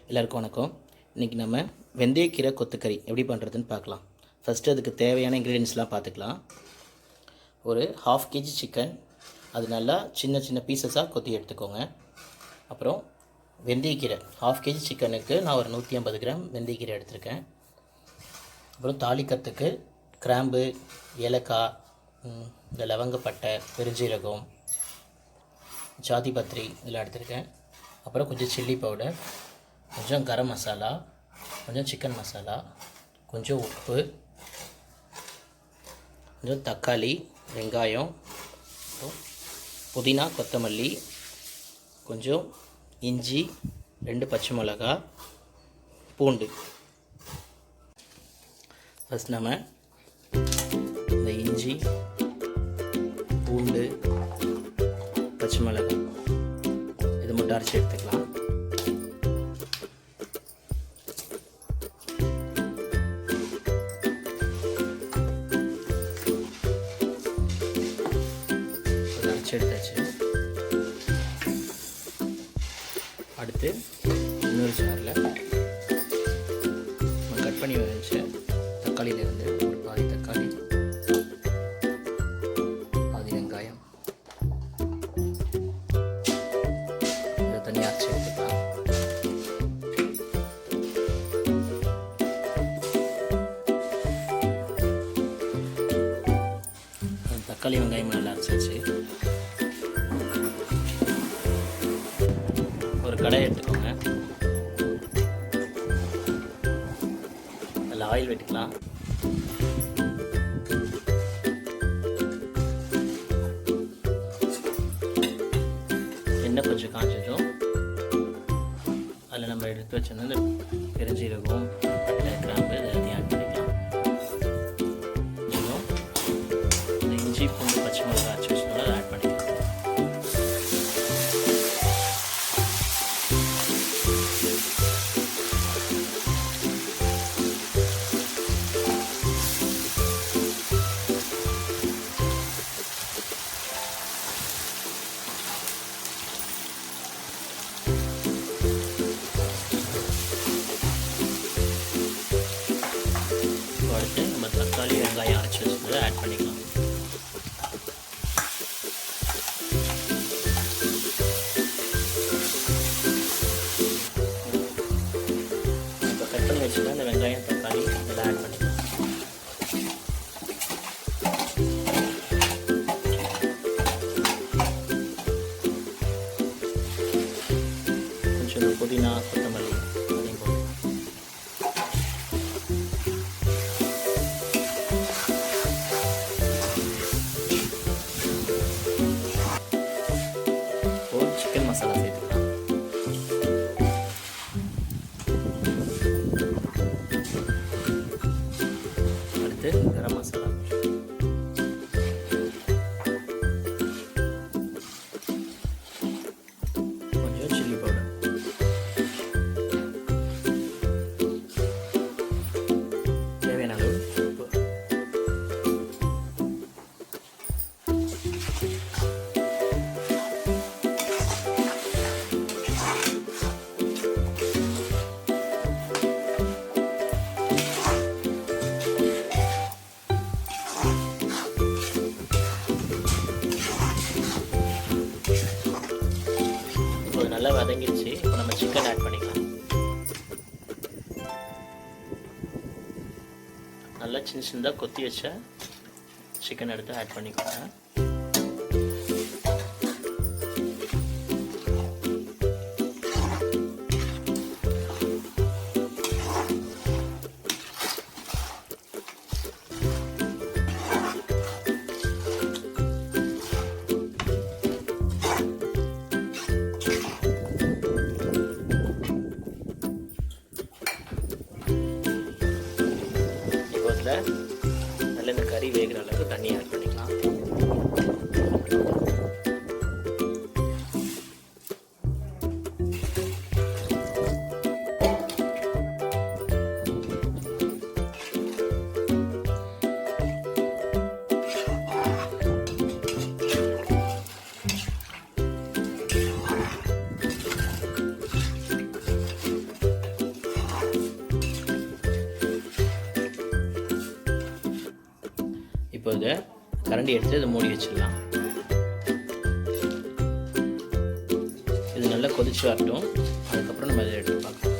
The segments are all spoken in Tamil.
எல்லாருக்கும் வணக்கம். இன்றைக்கி நம்ம வெந்தயக்கீரை கொத்துக்கறி எப்படி பண்ணுறதுன்னு பார்க்கலாம். ஃபஸ்ட்டு அதுக்கு தேவையான இன்க்ரீடியன்ஸ்லாம் பார்த்துக்கலாம். ஒரு 1/2 kg சிக்கன், அது நல்லா சின்ன சின்ன பீசஸாக கொத்தி எடுத்துக்கோங்க. அப்புறம் வெந்தயக்கீரை 1/2 kg சிக்கனுக்கு நான் ஒரு 150 கிராம் வெந்தயக்கீரை எடுத்திருக்கேன். அப்புறம் தாளிக்கிறதுக்கு கிராம்பு, ஏலக்காய், இந்த லவங்கப்பட்டை, பெருஞ்சீரகம், ஜாதிபத்திரி இதெல்லாம் எடுத்திருக்கேன். அப்புறம் கொஞ்சம் சில்லி பவுடர், கொஞ்சம் கரம் மசாலா, கொஞ்சம் சிக்கன் மசாலா, கொஞ்சம் உப்பு, கொஞ்சம் தக்காளி, வெங்காயம், புதினா, கொத்தமல்லி, கொஞ்சம் இஞ்சி, 2 பச்சை மிளகா, பூண்டு. ஃபஸ்ட் நம்ம இந்த இஞ்சி, பூண்டு, பச்சை மிளகாய் இது மட்டும் அரைச்சி எடுத்துக்கலாம். எடுத்தாச்சு. அடுத்து இன்னொரு சாரில் நம்ம கட் பண்ணி வச்ச தக்காளியிலேருந்து ஒரு பாதி தக்காளி, பாதி வெங்காயம் இதை தனியாக அரைச்சி எடுத்துக்கலாம். தக்காளி வெங்காயம் நல்லா அரைச்சாச்சு. ஒரு கடாய் எடுத்துக்கோங்க. அதில் ஆயில் வெட்டிக்கலாம். எண்ணெய் கொஞ்சம் காஞ்சதும் அதில் நம்ம எடுத்து வச்சிருந்த இந்த பெருஞ்சீரகம், பட்டை, கிராம்பு எல்லாத்தையும் ஆட் பண்ணிக்கலாம். இன்னும் இந்த இஞ்சி, பூண்டு, பச்சை மிளகாய் அரைச்சி வச்சுருந்தோம் அதை ஆட் பண்ணிக்கலாம். அடுத்து நம்ம தக்காளி, வெங்காயம் அரைச்சி வச்சுருந்ததை ஆட் பண்ணிக்கலாம். இப்போ கட் பண்ணி வச்சுருந்தா இந்த வெங்காயம், தக்காளி இதெல்லாம் ஆட் பண்ணிக்கலாம். கொஞ்சம் புதினா, கொத்தமல்லி அதையும் போட்டு சிக்கன் மசாலா சேர்த்துக்கலாம். அடுத்து கரம் மசாலா, கொஞ்சம் சில்லி பவுடர், தேவையான அளவு உப்பு. இப்போ நல்லா வதங்கிடுச்சு. இப்போ நம்ம சிக்கன் ஆட் பண்ணிக்கலாம். நல்லா சின்ன சின்னதாக கொத்தி வச்ச சிக்கன் எடுத்து ஆட் பண்ணிக்கோங்க. நல்ல இந்த கறி வேகிற அளவுக்கு தண்ணி ஆட் பண்ணிக்கலாம். இப்போ இதை கரண்டி எடுத்து இதை மூடி வச்சிடலாம். இது நல்லா கொதிச்சு வரட்டும். அதுக்கப்புறம் நம்ம இதை எடுத்து பார்க்கலாம்.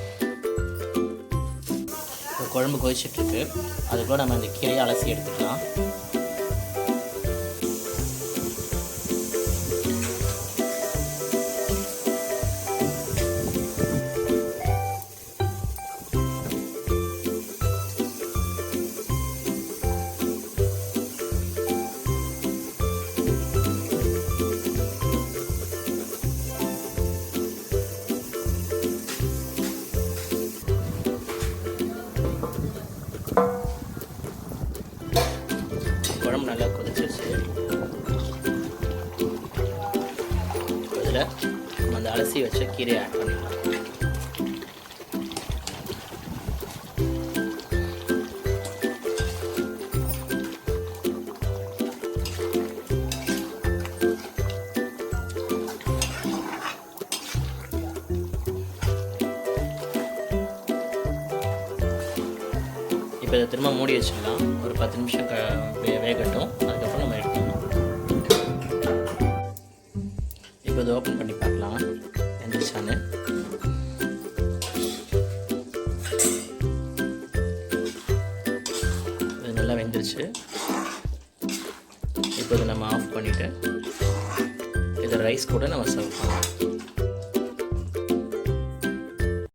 இப்போ குழம்பு கொதிச்சிட்ருக்கு. அதுக்குள்ள நம்ம அந்த கீரையை அலசி எடுத்துக்கலாம். குழம்பு நல்லா கொதிச்சிருச்சு. இதில் நம்ம அந்த அலசி வச்ச கீரையை ஆட் பண்ணிக்கலாம். இப்போ இதை திரும்ப மூடி வச்சிடலாம். ஒரு 10 நிமிஷம் வேகட்டும். அதுக்கப்புறம் நம்ம எடுத்துக்கலாம். இப்போ இதை ஓப்பன் பண்ணி பார்க்கலாம் வெந்துருச்சான்னு. இது நல்லா வெந்துருச்சு. இப்போ இதை நம்ம ஆஃப் பண்ணிவிட்டு இதை ரைஸ் கூட நம்ம சர்வ் பண்ணலாம்.